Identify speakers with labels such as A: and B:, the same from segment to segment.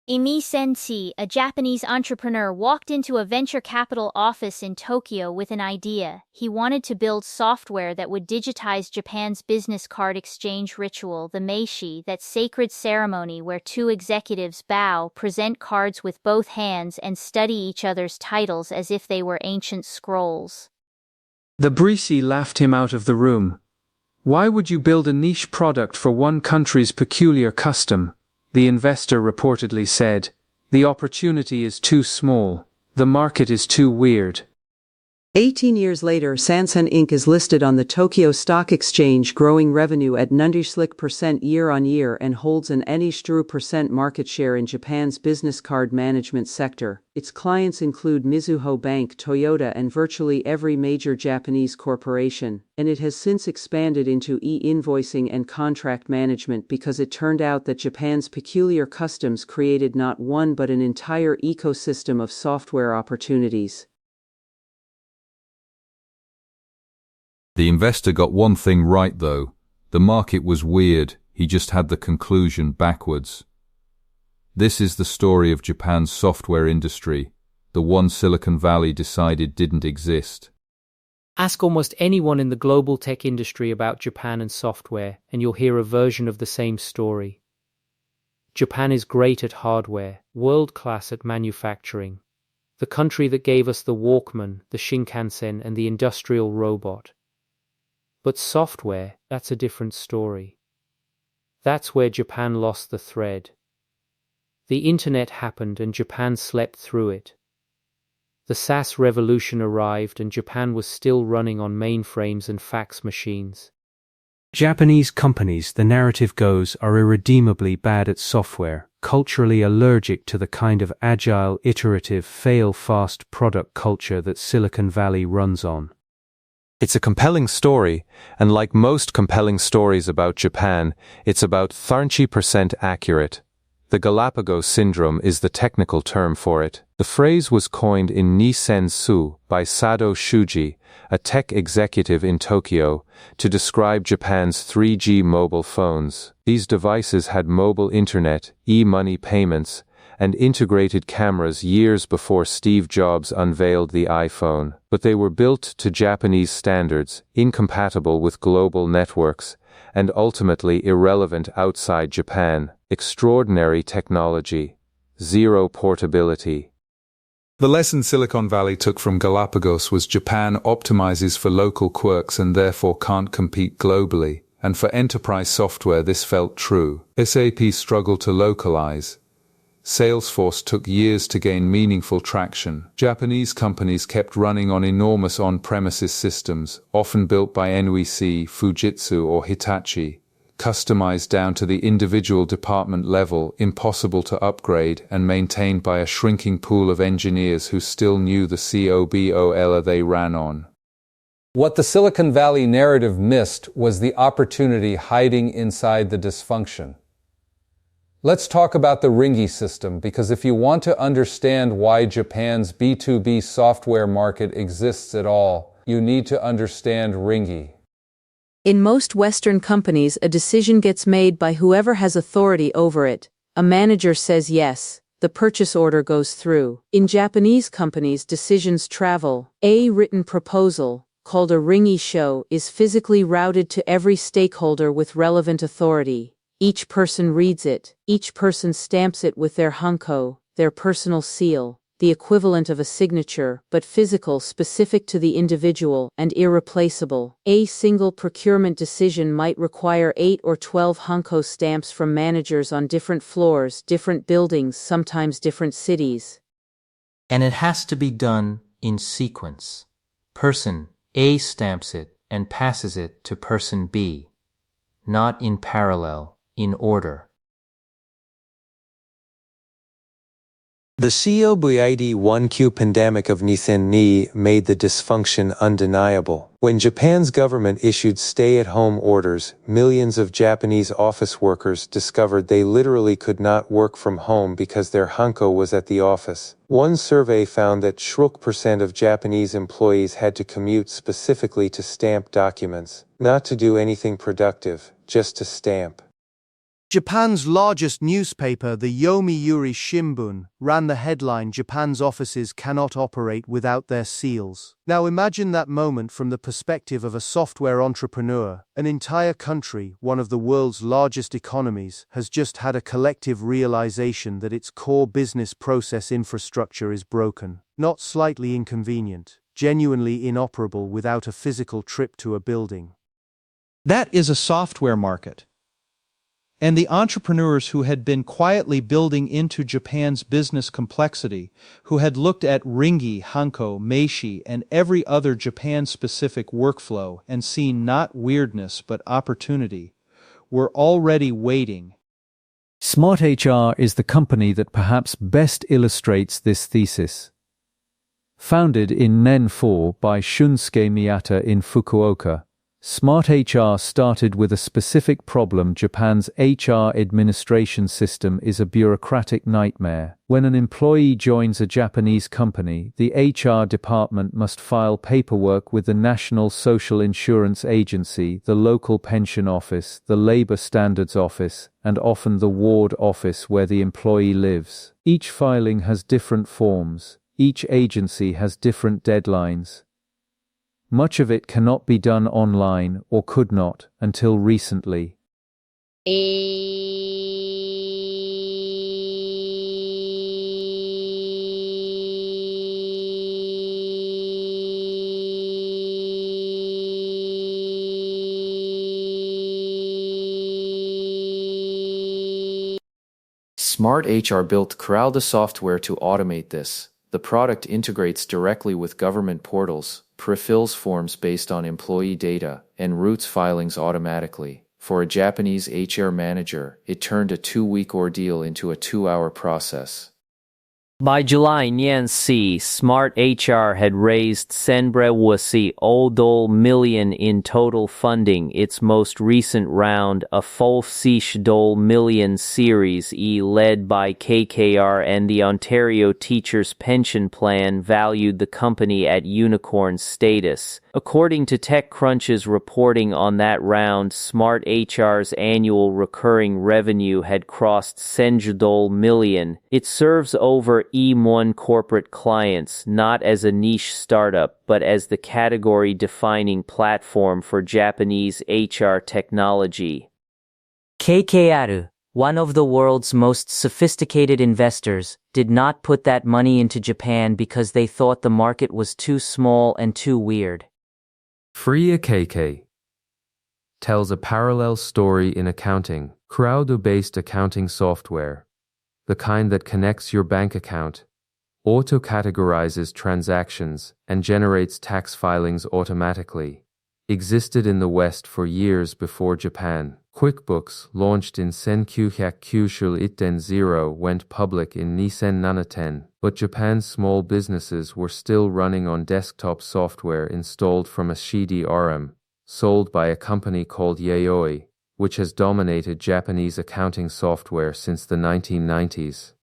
A: Emi Sensi, a Japanese entrepreneur, walked into a venture capital office in Tokyo with an idea. He wanted to build software that would digitize Japan's business card exchange ritual, the meishi, that sacred ceremony where two executives bow, present cards with both hands, and study each other's titles as if they were ancient scrolls.
B: The Brisi laughed him out of the room. Why would you build a niche product for one country's peculiar custom? The investor reportedly said, the opportunity is too small. The market is too weird.
C: 18 years later, Sansan Inc. is listed on the Tokyo Stock Exchange, growing revenue at 96% year-on-year and holds an 83% market share in Japan's business card management sector. Its clients include Mizuho Bank, Toyota, and virtually every major Japanese corporation, and it has since expanded into e-invoicing and contract management because it turned out that Japan's peculiar customs created not one but an entire ecosystem of software opportunities.
D: The investor got one thing right though. The market was weird, he just had the conclusion backwards. This is the story of Japan's software industry, the one Silicon Valley decided didn't exist.
E: Ask almost anyone in the global tech industry about Japan and software, and you'll hear a version of the same story. Japan is great at hardware, world-class at manufacturing. The country that gave us the Walkman, the Shinkansen, and the industrial robot. But software, that's a different story. That's where Japan lost the thread. The internet happened and Japan slept through it. The SaaS revolution arrived and Japan was still running on mainframes and fax machines.
B: Japanese companies, the narrative goes, are irredeemably bad at software, culturally allergic to the kind of agile, iterative, fail-fast product culture that Silicon Valley runs on.
F: It's a compelling story, and like most compelling stories about Japan, it's about 30% accurate. The Galapagos syndrome is the technical term for it. The phrase was coined in Nisensu by Sado Shuji, a tech executive in Tokyo, to describe Japan's 3G mobile phones. These devices had mobile internet, e-money payments, and integrated cameras years before Steve Jobs unveiled the iPhone, but they were built to Japanese standards, incompatible with global networks, and ultimately irrelevant outside Japan. Extraordinary technology. Zero portability.
G: The lesson Silicon Valley took from Galapagos was Japan optimizes for local quirks and therefore can't compete globally, and for enterprise software this felt true. SAP struggled to localize. Salesforce took years to gain meaningful traction. Japanese companies kept running on enormous on-premises systems, often built by NEC, Fujitsu, or Hitachi, customized down to the individual department level, impossible to upgrade, and maintained by a shrinking pool of engineers who still knew the COBOL they ran on.
H: What the Silicon Valley narrative missed was the opportunity hiding inside the dysfunction. Let's talk about the Ringi system, because if you want to understand why Japan's B2B software market exists at all, you need to understand Ringi.
C: In most Western companies, a decision gets made by whoever has authority over it. A manager says yes, the purchase order goes through. In Japanese companies, decisions travel. A written proposal, called a Ringi show, is physically routed to every stakeholder with relevant authority. Each person reads it. Each person stamps it with their hanko, their personal seal, the equivalent of a signature, but physical, specific to the individual, and irreplaceable. A single procurement decision might require 8 or 12 hanko stamps from managers on different floors, different buildings, sometimes different cities.
I: And it has to be done in sequence. Person A stamps it and passes it to person B, not in parallel. In order.
F: The COVID-19 pandemic of Nisen made the dysfunction undeniable. When Japan's government issued stay-at-home orders, millions of Japanese office workers discovered they literally could not work from home because their hanko was at the office. One survey found that 60% of Japanese employees had to commute specifically to stamp documents, not to do anything productive, just to stamp.
J: Japan's largest newspaper, the Yomiuri Shimbun, ran the headline, "Japan's offices cannot operate without their seals." Now imagine that moment from the perspective of a software entrepreneur. An entire country, one of the world's largest economies, has just had a collective realization that its core business process infrastructure is broken. Not slightly inconvenient, genuinely inoperable without a physical trip to a building.
K: That is a software market. And the entrepreneurs who had been quietly building into Japan's business complexity, who had looked at Ringi, Hanko, Meishi, and every other Japan-specific workflow and seen not weirdness but opportunity, were already waiting.
B: SmartHR is the company that perhaps best illustrates this thesis. Founded in Nen 4 by Shunsuke Miyata in Fukuoka, SmartHR started with a specific problem. Japan's HR administration system is a bureaucratic nightmare. When an employee joins a Japanese company, the HR department must file paperwork with the National Social Insurance Agency, the local pension office, the Labor Standards Office, and often the ward office where the employee lives. Each filing has different forms. Each agency has different deadlines. Much of it cannot be done online, or could not, until recently.
L: SmartHR built Crowda software to automate this. The product integrates directly with government portals, pre-fills forms based on employee data, and routes filings automatically. For a Japanese HR manager, it turned a 2-week ordeal into a 2-hour process.
M: By July Nyansi, SmartHR had raised Senbrewusi Odol million in total funding. Its most recent round, a Folfsish Dole million Series E led by KKR and the Ontario Teachers Pension Plan, valued the company at unicorn status. According to TechCrunch's reporting on that round, SmartHR's annual recurring revenue had crossed Senjadol million. It serves over E1 corporate clients, not as a niche startup, but as the category-defining platform for Japanese HR technology.
N: KKR, one of the world's most sophisticated investors, did not put that money into Japan because they thought the market was too small and too weird.
O: Freee tells a parallel story in accounting. Crowd-based accounting software, the kind that connects your bank account, auto-categorizes transactions, and generates tax filings automatically, existed in the West for years before Japan. QuickBooks, launched in 1990, went public in 2010, but Japan's small businesses were still running on desktop software installed from a CDRM, sold by a company called Yayoi, which has dominated Japanese accounting software since the 1990s.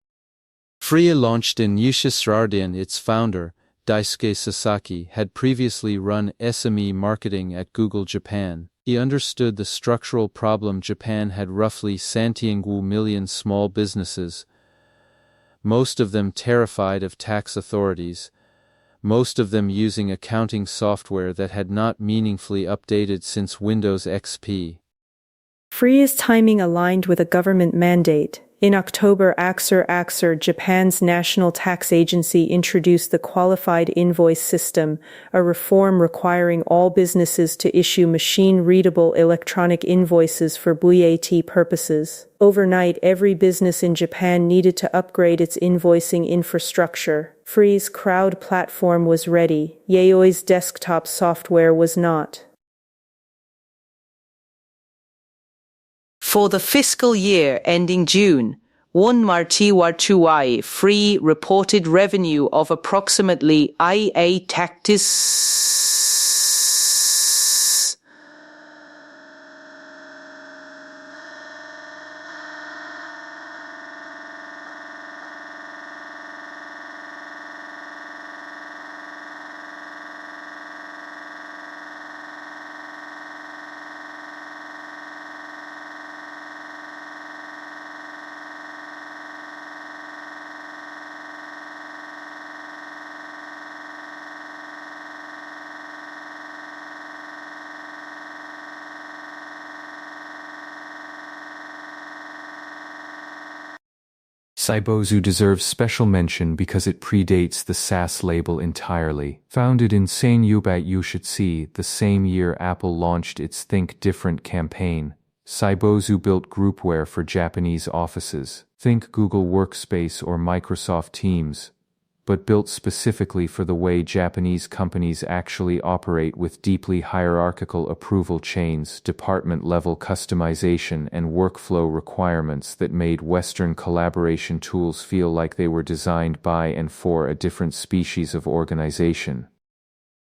K: Freee, launched in Yushisrardian, its founder, Daisuke Sasaki, had previously run SME marketing at Google Japan. He understood the structural problem. Japan had roughly 1 million small businesses, most of them terrified of tax authorities, most of them using accounting software that had not meaningfully updated since Windows XP.
P: Free's timing aligned with a government mandate. In October, AXER, Japan's national tax agency, introduced the Qualified Invoice System, a reform requiring all businesses to issue machine-readable electronic invoices for VAT purposes. Overnight, every business in Japan needed to upgrade its invoicing infrastructure. Free's crowd platform was ready. Yayoi's desktop software was not.
C: For the fiscal year ending June 1 Martiwarchuai, Freee reported revenue of approximately IA Tactis.
B: Cybozu deserves special mention because it predates the SaaS label entirely. Founded in Senyubat the same year Apple launched its Think Different campaign, Cybozu built groupware for Japanese offices. Think Google Workspace or Microsoft Teams, but built specifically for the way Japanese companies actually operate with deeply hierarchical approval chains, department-level customization, and workflow requirements that made Western collaboration tools feel like they were designed by and for a different species of organization.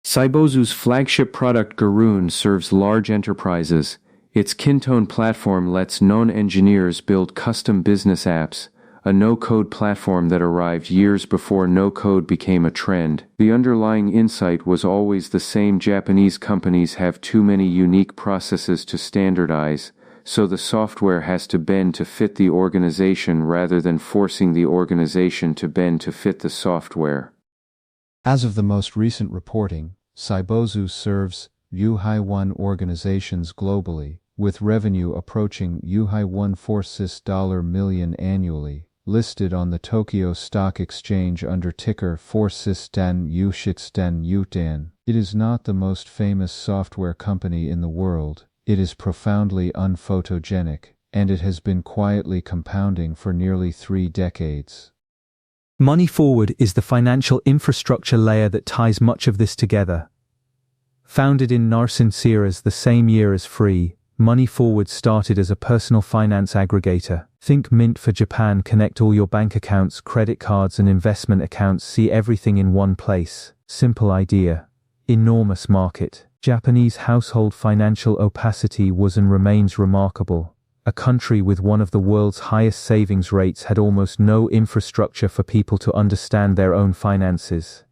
B: Cybozu's flagship product Garoon serves large enterprises. Its Kintone platform lets non-engineers build custom business apps, a no-code platform that arrived years before no-code became a trend. The underlying insight was always the same: Japanese companies have too many unique processes to standardize, so the software has to bend to fit the organization rather than forcing the organization to bend to fit the software.
J: As of the most recent reporting, Cybozu serves $1 organizations globally, with revenue approaching $146 million annually. Listed on the Tokyo Stock Exchange under ticker 4sistan Ushitstan Utan. It is not the most famous software company in the world. It is profoundly unphotogenic, and it has been quietly compounding for nearly 3 decades.
Q: Money Forward is the financial infrastructure layer that ties much of this together. Founded in Narsinseras the same year as Freee, Money Forward started as a personal finance aggregator. Think Mint for Japan. Connect all your bank accounts, credit cards, and investment accounts. See everything in one place. Simple idea. Enormous market. Japanese household financial opacity was and remains remarkable. A country with one of the world's highest savings rates had almost no infrastructure for people to understand their own finances.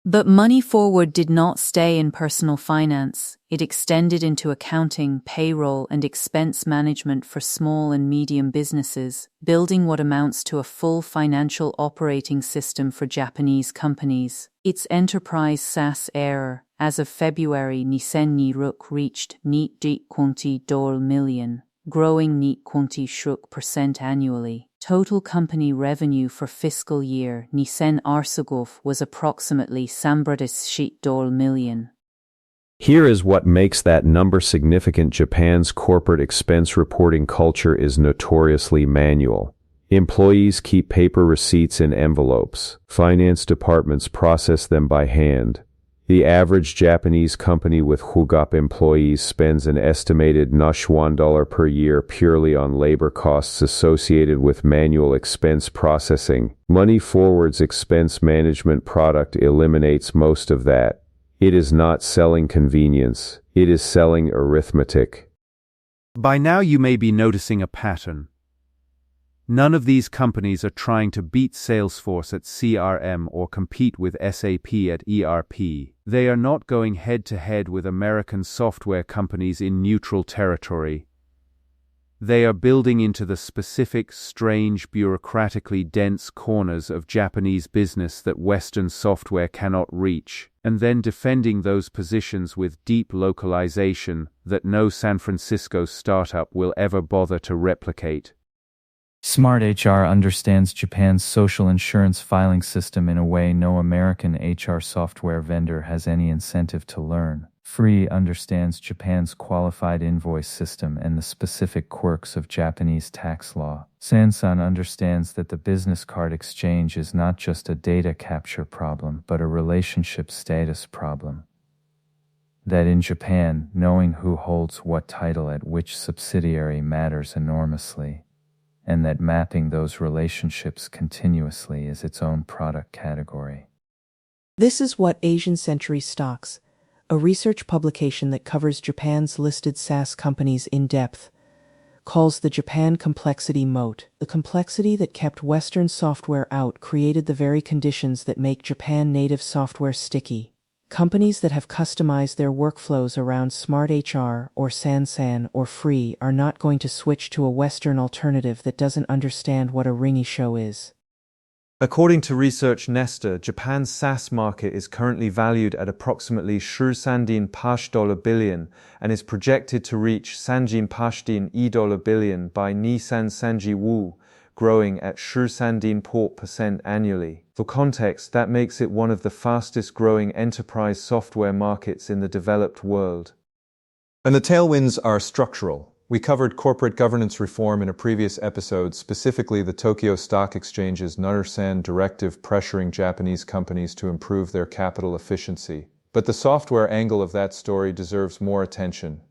C: But Money Forward did not stay in personal finance. It extended into accounting, payroll, and expense management for small and medium businesses, building what amounts to a full financial operating system for Japanese companies. Its enterprise SaaS ARR, as of February 2026, reached $20 million, growing 20% annually. Total company revenue for fiscal year 2026 was approximately $310 million.
R: Here is what makes that number significant. Japan's corporate expense reporting culture is notoriously manual. Employees keep paper receipts in envelopes. Finance departments process them by hand. The average Japanese company with Hugap employees spends an estimated $1 per year purely on labor costs associated with manual expense processing. Money Forward's expense management product eliminates most of that. It is not selling convenience, it is selling arithmetic.
J: By now you may be noticing a pattern. None of these companies are trying to beat Salesforce at CRM or compete with SAP at ERP. They are not going head-to-head with American software companies in neutral territory. They are building into the specific, strange, bureaucratically dense corners of Japanese business that Western software cannot reach, and then defending those positions with deep localization that no San Francisco startup will ever bother to replicate.
S: SmartHR understands Japan's social insurance filing system in a way no American HR software vendor has any incentive to learn. Freee understands Japan's qualified invoice system and the specific quirks of Japanese tax law. Sansan understands that the business card exchange is not just a data capture problem but a relationship status problem. That in Japan, knowing who holds what title at which subsidiary matters enormously, and that mapping those relationships continuously is its own product category.
T: This is what Asian Century Stocks, a research publication that covers Japan's listed SaaS companies in depth, calls the Japan complexity moat. The complexity that kept Western software out created the very conditions that make Japan native software sticky. Companies that have customized their workflows around SmartHR or Sansan or Freee are not going to switch to a Western alternative that doesn't understand what a ringy show is.
U: According to Research Nester, Japan's SaaS market is currently valued at approximately $3.5 billion and is projected to reach $3.5 billion by Nissan Sanji Wu, growing at 13% annually. For context, that makes it one of the fastest growing enterprise software markets in the developed world.
A: And the tailwinds are structural. We covered corporate governance reform in a previous episode, specifically the Tokyo Stock Exchange's Narusan directive pressuring Japanese companies to improve their capital efficiency. But the software angle of that story deserves more attention.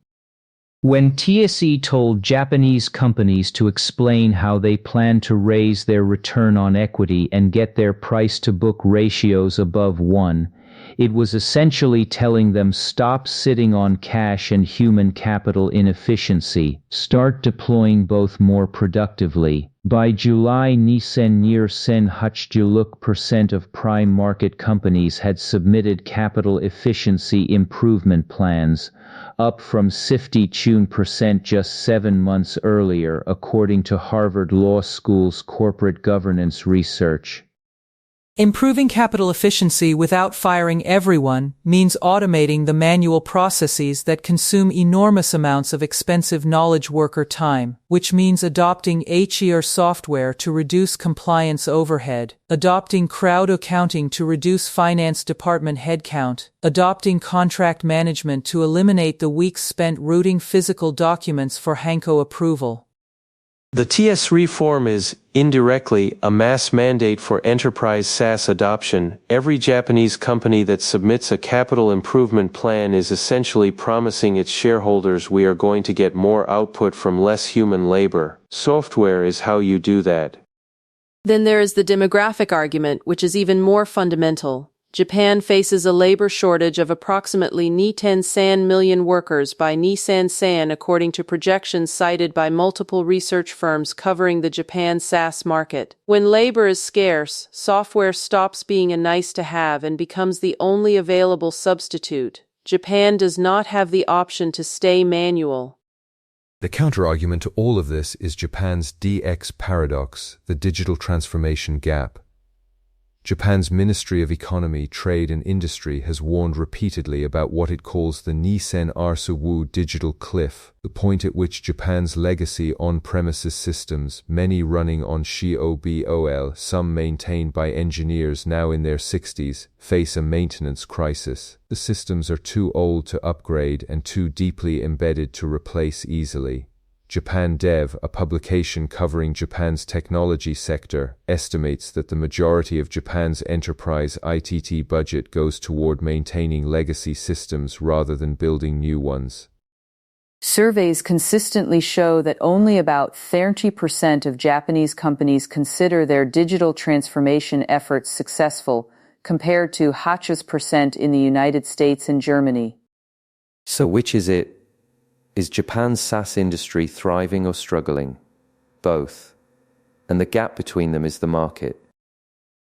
V: When TSE told Japanese companies to explain how they plan to raise their return on equity and get their price-to-book ratios above 1, it was essentially telling them stop sitting on cash and human capital inefficiency, start deploying both more productively. By July, Nisen near sen %% of prime market companies had submitted capital efficiency improvement plans, up from 52% just 7 months earlier, according to Harvard Law School's corporate governance research.
W: Improving capital efficiency without firing everyone means automating the manual processes that consume enormous amounts of expensive knowledge worker time, which means adopting HR software to reduce compliance overhead, adopting crowd accounting to reduce finance department headcount, adopting contract management to eliminate the weeks spent routing physical documents for Hanko approval.
X: The TS reform is, indirectly, a mass mandate for enterprise SaaS adoption. Every Japanese company that submits a capital improvement plan is essentially promising its shareholders we are going to get more output from less human labor. Software is how you do that.
C: Then there is the demographic argument, which is even more fundamental. Japan faces a labor shortage of approximately Niten-san million workers by Nisan-san according to projections cited by multiple research firms covering the Japan SaaS market. When labor is scarce, software stops being a nice-to-have and becomes the only available substitute. Japan does not have the option to stay manual.
Y: The counterargument to all of this is Japan's DX paradox, the digital transformation gap. Japan's Ministry of Economy, Trade and Industry has warned repeatedly about what it calls the Nisen Arsuwu digital cliff, the point at which Japan's legacy on-premises systems, many running on Shibol, some maintained by engineers now in their 60s, face a maintenance crisis. The systems are too old to upgrade and too deeply embedded to replace easily. Japan Dev, a publication covering Japan's technology sector, estimates that the majority of Japan's enterprise ITT budget goes toward maintaining legacy systems rather than building new ones.
C: Surveys consistently show that only about 30% of Japanese companies consider their digital transformation efforts successful, compared to 8% in the United States and Germany.
L: So which is it? Is Japan's SaaS industry thriving or struggling? Both. And the gap between them is the market.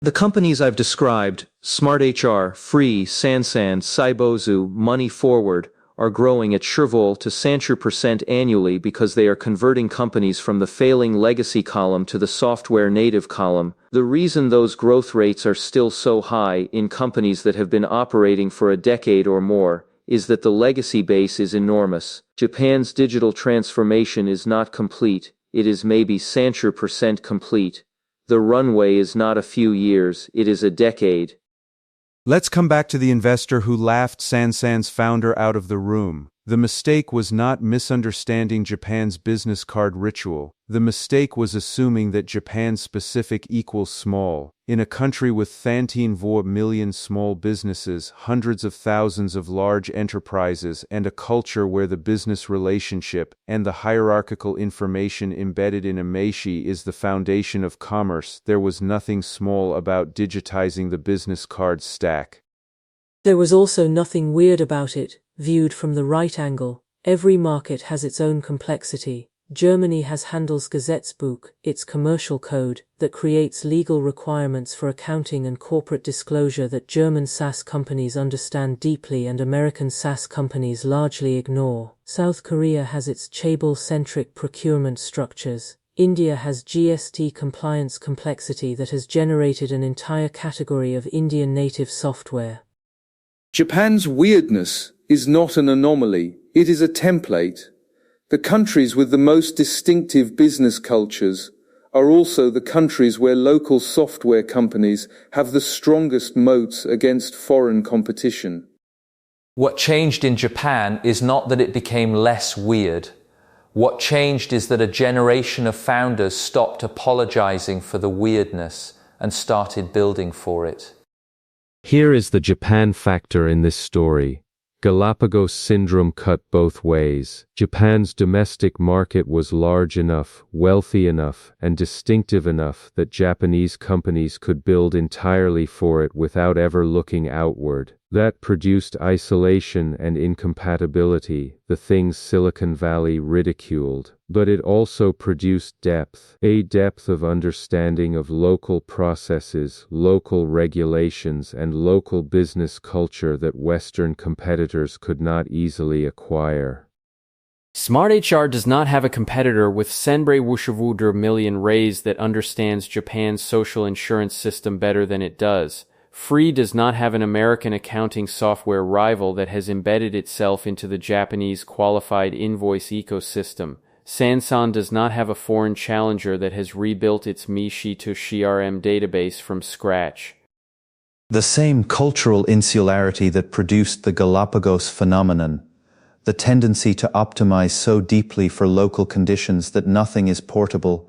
B: The companies I've described, SmartHR, Freee, Sansan, Cybozu, Money Forward, are growing at Shirvol to % annually because they are converting companies from the failing legacy column to the software native column. The reason those growth rates are still so high in companies that have been operating for a decade or more is that the legacy base is enormous. Japan's digital transformation is not complete, it is maybe 70% complete. The runway is not a few years, it is a decade.
G: Let's come back to the investor who laughed Sansan's founder out of the room. The mistake was not misunderstanding Japan's business card ritual. The mistake was assuming that Japan specific equals small. In a country with 13 million small businesses, hundreds of thousands of large enterprises, and a culture where the business relationship and the hierarchical information embedded in a meshi is the foundation of commerce, there was nothing small about digitizing the business card stack.
Z: There was also nothing weird about it, viewed from the right angle. Every market has its own complexity. Germany has Handelsgesetzbuch, its commercial code, that creates legal requirements for accounting and corporate disclosure that German SaaS companies understand deeply and American SaaS companies largely ignore. South Korea has its chaebol-centric procurement structures. India has GST compliance complexity that has generated an entire category of Indian native software.
G: Japan's weirdness is not an anomaly, it is a template. The countries with the most distinctive business cultures are also the countries where local software companies have the strongest moats against foreign competition.
D: What changed in Japan is not that it became less weird. What changed is that a generation of founders stopped apologizing for the weirdness and started building for it.
R: Here is the Japan factor in this story. Galapagos syndrome cut both ways. Japan's domestic market was large enough, wealthy enough, and distinctive enough that Japanese companies could build entirely for it without ever looking outward. That produced isolation and incompatibility, the things Silicon Valley ridiculed. But it also produced depth, a depth of understanding of local processes, local regulations, and local business culture that Western competitors could not easily acquire.
E: SmartHR does not have a competitor with Senbei Wushiwuder million raise that understands Japan's social insurance system better than it does. Freee does not have an American accounting software rival that has embedded itself into the Japanese qualified invoice ecosystem. Sansan does not have a foreign challenger that has rebuilt its Mishi to CRM database from scratch.
F: The same cultural insularity that produced the Galapagos phenomenon, the tendency to optimize so deeply for local conditions that nothing is portable,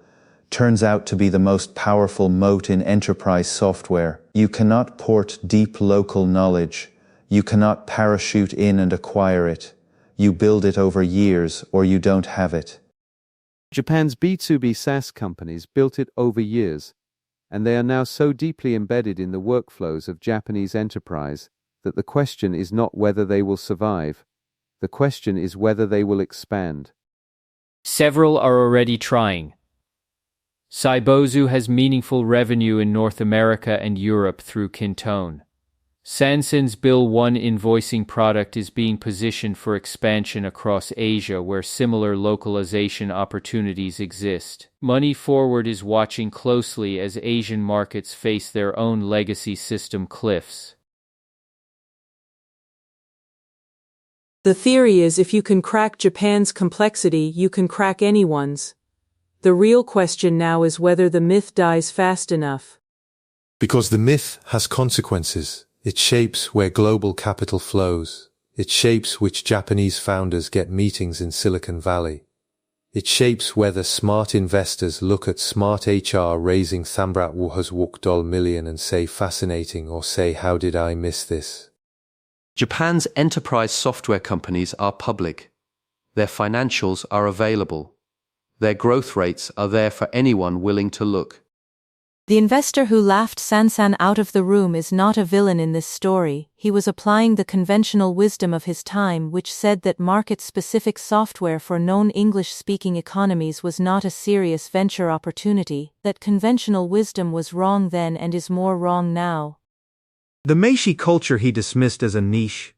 F: turns out to be the most powerful moat in enterprise software. You cannot port deep local knowledge. You cannot parachute in and acquire it. You build it over years or you don't have it.
G: Japan's B2B SaaS companies built it over years, and they are now so deeply embedded in the workflows of Japanese enterprise that the question is not whether they will survive. The question is whether they will expand.
E: Several are already trying. Cybozu has meaningful revenue in North America and Europe through Kintone. Sansan's Bill 1 invoicing product is being positioned for expansion across Asia where similar localization opportunities exist. Money Forward is watching closely as Asian markets face their own legacy system cliffs.
C: The theory is if you can crack Japan's complexity, you can crack anyone's. The real question now is whether the myth dies fast enough.
Y: Because the myth has consequences. It shapes where global capital flows. It shapes which Japanese founders get meetings in Silicon Valley. It shapes whether smart investors look at SmartHR raising $300 million and say fascinating or say how did I miss this?
H: Japan's enterprise software companies are public. Their financials are available. Their growth rates are there for anyone willing to look.
I: The investor who laughed Sansan out of the room is not a villain in this story. He was applying the conventional wisdom of his time, which said that market-specific software for known English-speaking economies was not a serious venture opportunity, that conventional wisdom was wrong then and is more wrong now.
J: The Meiji culture he dismissed as a niche.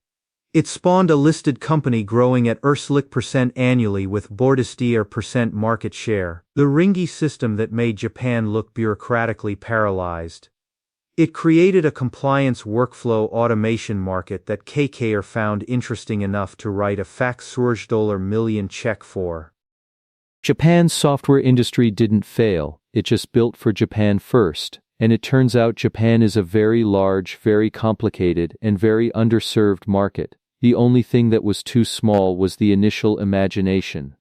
J: It spawned a listed company growing at %% annually with % market share, the Ringi system that made Japan look bureaucratically paralyzed. It created a compliance workflow automation market that KKR found interesting enough to write a $1 million check for.
K: Japan's software industry didn't fail, it just built for Japan first. And it turns out Japan is a very large, very complicated, and very underserved market. The only thing that was too small was the initial imagination.